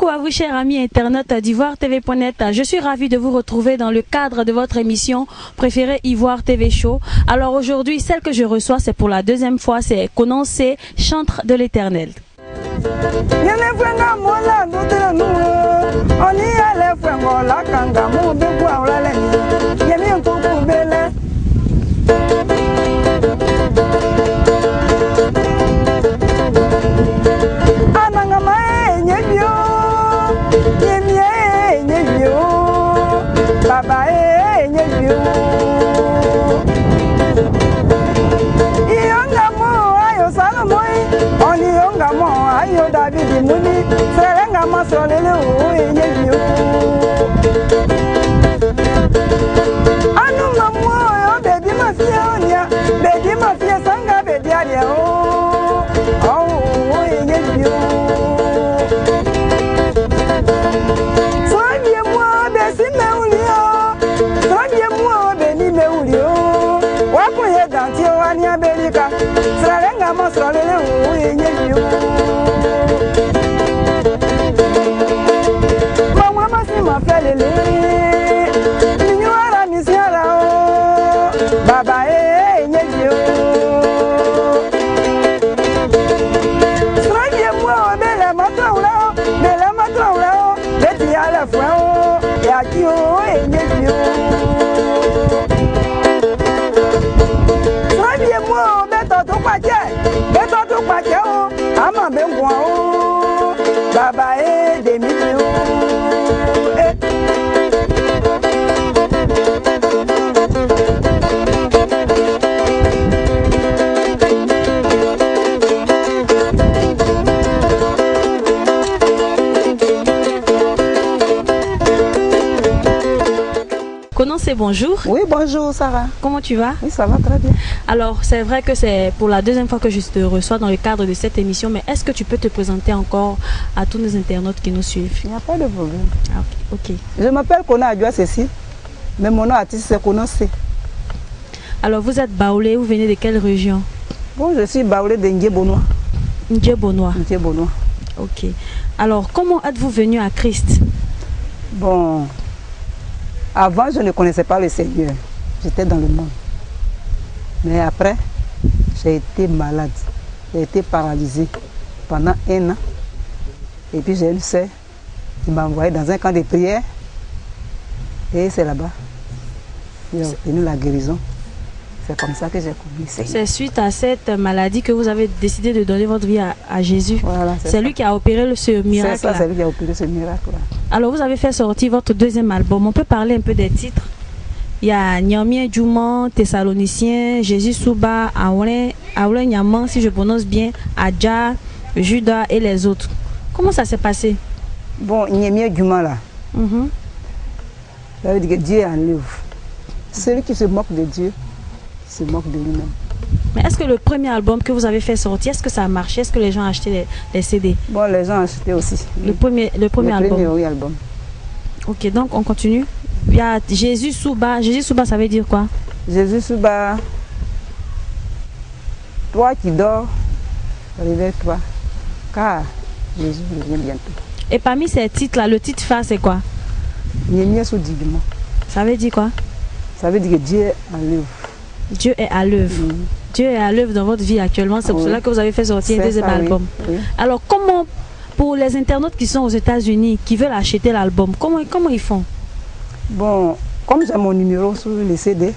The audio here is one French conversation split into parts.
Coucou à vous chers amis internautes d'Ivoire TV.net. Je suis ravie de vous retrouver dans le cadre de votre émission préférée Ivoire TV Show. Alors aujourd'hui, celle que je reçois, c'est pour la deuxième fois, c'est Konansé, chantre de l'Éternel. Konansé, bonjour. Oui, bonjour Sarah. Comment tu vas? Oui, ça va très bien. Alors, c'est vrai que c'est pour la deuxième fois que je te reçois dans le cadre de cette émission, mais est-ce que tu peux te présenter encore à tous nos internautes qui nous suivent? Il n'y a pas de problème. Ah, ok. Je m'appelle Kona Adjoa Cécile, mais mon nom artiste c'est Konansé. Alors, vous êtes baoulé, vous venez de quelle région? Bon, je suis baoulé de Ndiébonois. Ndiébonois. Ndiébonois. Ok. Alors, comment êtes-vous venu à Christ? Bon, avant je ne connaissais pas le Seigneur. J'étais dans le monde. Mais après, j'ai été malade. J'ai été paralysée pendant 1 an. Et puis j'ai une sœur qui m'a envoyé dans un camp de prière. Et c'est là-bas. J'ai obtenu la guérison. C'est comme ça que j'ai connu le Seigneur. C'est suite à cette maladie que vous avez décidé de donner votre vie à Jésus. Voilà, c'est lui qui a opéré ce miracle. C'est ça, c'est lui qui a opéré ce miracle-là. Alors vous avez fait sortir votre deuxième album. On peut parler un peu des titres? Il y a Nyamien Djouman, Thessaloniciens, Jésus Souba, Aoulé Nyaman, si je prononce bien, Adja, Judas et les autres. Comment ça s'est passé? Bon, Nyamien Djouman là, ça veut dire que Dieu est en l'œuvre. Celui qui se moque de Dieu, se moque de lui-même. Mais est-ce que le premier album que vous avez fait sortir, est-ce que ça a marché? Est-ce que les gens ont acheté les CD? Bon, les gens ont acheté aussi. Le premier album. Oui, album. Ok, donc on continue. Il y a Jésus Souba. Jésus Souba, ça veut dire quoi? Jésus Souba, toi qui dors, réveille-toi, car Jésus revient bientôt. Et parmi ces titres-là, le titre phare, c'est quoi? Ça veut dire quoi? Ça veut dire que Dieu est à l'œuvre. Dieu est à l'œuvre. Dieu est à l'œuvre dans votre vie actuellement. C'est pour cela que vous avez fait sortir un deuxième album. Oui. Alors, comment, pour les internautes qui sont aux États-Unis, qui veulent acheter l'album, comment ils font? Bon, comme j'ai mon numéro sur le CD,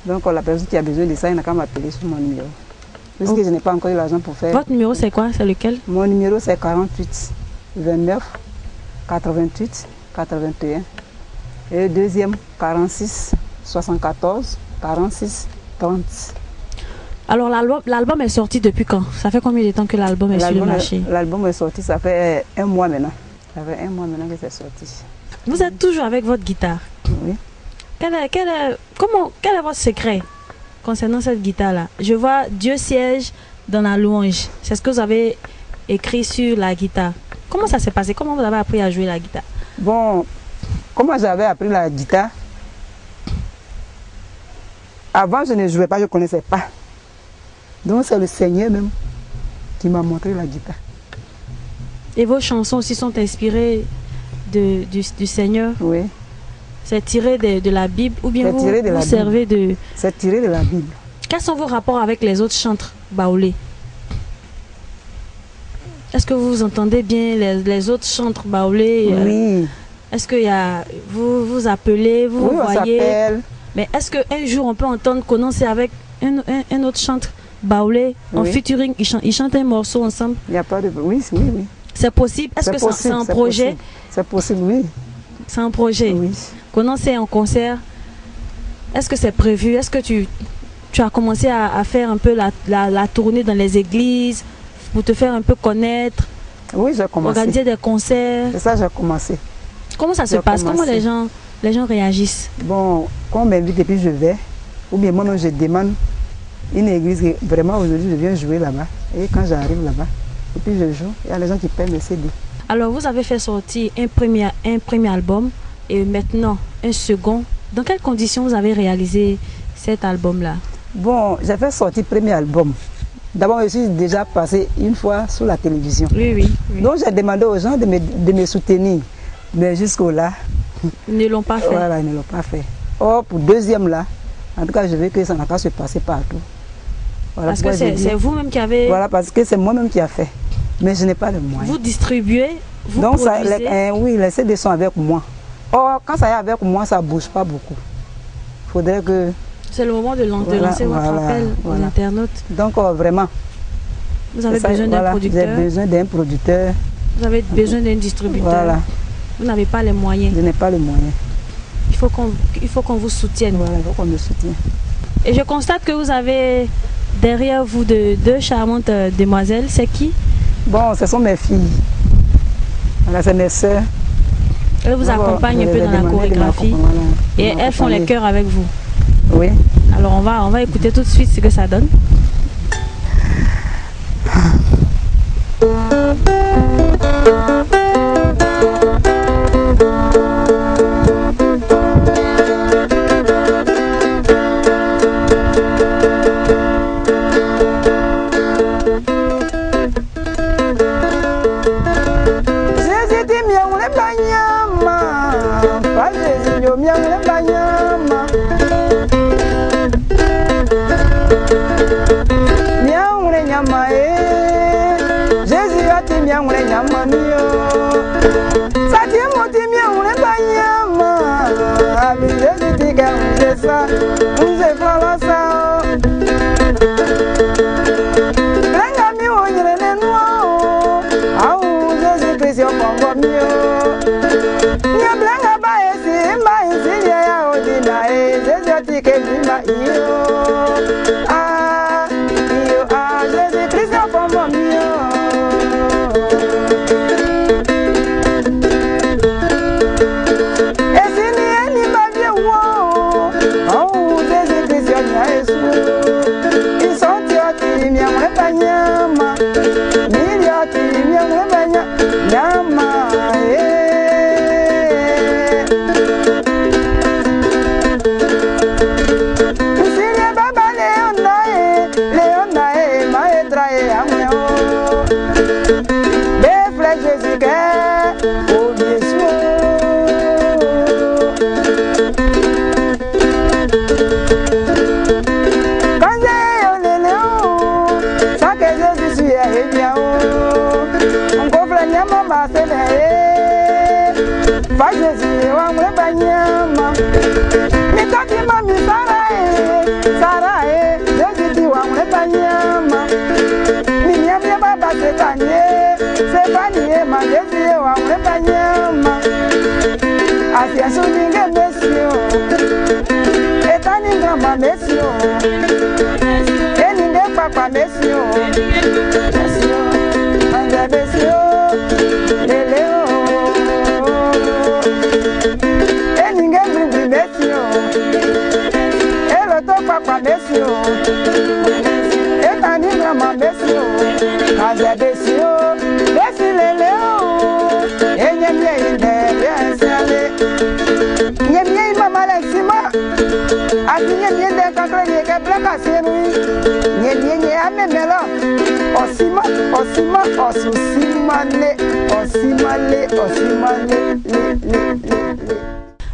donc la personne qui a besoin de ça, il n'a qu'à m'appeler sur mon numéro. Puisque je n'ai pas encore eu l'argent pour faire. Votre numéro, c'est quoi? C'est lequel? Mon numéro, c'est 48 29 88 81. Et le deuxième, 46 74 46 30. Alors l'album est sorti depuis quand? Ça fait combien de temps que l'album est sur le marché? L'album est sorti, ça fait 1 mois maintenant. Ça fait 1 mois maintenant que c'est sorti. Vous êtes toujours avec votre guitare? Oui. Quel est votre secret concernant cette guitare-là? Je vois Dieu siège dans la louange. C'est ce que vous avez écrit sur la guitare. Comment ça s'est passé? Comment vous avez appris à jouer la guitare? Bon, comment j'avais appris la guitare? Avant, je ne jouais pas, je ne connaissais pas. Donc, c'est le Seigneur même qui m'a montré la guitare. Et vos chansons aussi sont inspirées du Seigneur? Oui. C'est tiré de la Bible ou bien vous servez de... C'est tiré de la Bible. Quels sont vos rapports avec les autres chantres baoulés? Est-ce que vous entendez bien les autres chantres baoulés? Oui. Est-ce que vous vous appelez, vous oui, voyez? On s'appelle. Mais est-ce qu'un jour on peut entendre Kononse avec un autre chantre baoulé en featuring, ils chantent un morceau ensemble? Il n'y a pas de... Oui, oui, oui. C'est possible? Est-ce que c'est un projet? C'est possible, oui. C'est un projet? Oui. Kononse en concert, est-ce que c'est prévu? Est-ce que tu as commencé à faire un peu la tournée dans les églises pour te faire un peu connaître? Oui, j'ai commencé. Organiser des concerts? C'est ça, j'ai commencé. Comment ça se passe? Comment les gens réagissent? Bon, quand on m'invite et puis je vais, ou bien moi je demande une église, vraiment aujourd'hui je viens jouer là-bas. Et quand j'arrive là-bas, et puis je joue, il y a les gens qui payent mes CD. Alors vous avez fait sortir un premier album et maintenant un second. Dans quelles conditions vous avez réalisé cet album-là? Bon, j'ai fait sortir le premier album. D'abord, je suis déjà passé une fois sur la télévision. Oui. Donc j'ai demandé aux gens de me soutenir. Mais jusqu'au-là, ils ne l'ont pas fait. Voilà, ils ne l'ont pas fait. Or, pour le deuxième là, en tout cas, je veux que ça n'a pas se passer partout. Voilà, parce que c'est vous-même qui avez... Voilà, parce que c'est moi-même qui a fait. Mais je n'ai pas de moyens. Vous distribuez, vous donc produisez... oui, les CD sont avec moi. Or, quand ça est avec moi, ça ne bouge pas beaucoup. Il faudrait que... C'est le moment de lancer votre appel aux internautes. Donc, vraiment... Vous avez besoin d'un producteur. J'ai besoin d'un producteur. Vous avez besoin d'un distributeur. Voilà. Vous n'avez pas les moyens. Je n'ai pas les moyens. Il faut qu'on vous soutienne. Voilà, il faut qu'on me soutienne. Et je constate que vous avez derrière vous deux charmantes demoiselles. C'est qui? Bon, ce sont mes filles. Voilà, c'est mes soeurs. Elles vous accompagnent un peu dans la chorégraphie. Voilà. Et elles font les chœurs avec vous. Oui. Alors on va écouter tout de suite ce que ça donne.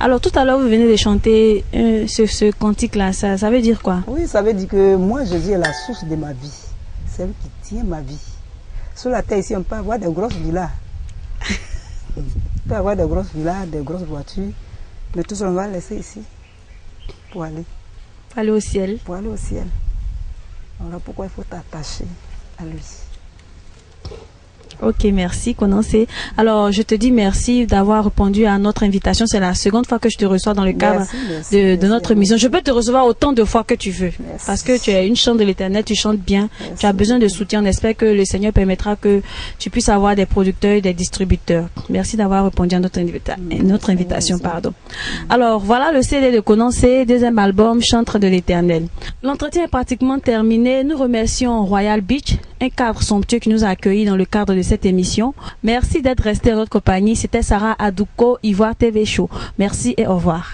Alors tout à l'heure vous venez de chanter ce cantique-là, ça veut dire quoi? Oui, ça veut dire que moi Jésus est la source de ma vie, c'est lui qui tient ma vie. Sur la terre ici on peut avoir des grosses villas, on peut avoir des grosses villas, des grosses voitures, mais tout ça on va laisser ici pour aller au ciel. Pour aller au ciel. Voilà pourquoi il faut t'attacher à lui. Ok, merci Konansé. Alors, je te dis merci d'avoir répondu à notre invitation. C'est la seconde fois que je te reçois dans le cadre de notre émission. Je peux te recevoir autant de fois que tu veux. Merci. Parce que tu es une chante de l'Éternel, tu chantes bien. Merci. Tu as besoin de soutien. On espère que le Seigneur permettra que tu puisses avoir des producteurs et des distributeurs. Merci d'avoir répondu à notre invitation. Pardon. Alors, voilà le CD de Konansé, deuxième album, Chantre de l'Éternel. L'entretien est pratiquement terminé. Nous remercions Royal Beach, un cadre somptueux qui nous a accueillis dans le cadre de cette émission. Merci d'être resté à notre compagnie. C'était Sarah Adouko, Ivoire TV Show. Merci et au revoir.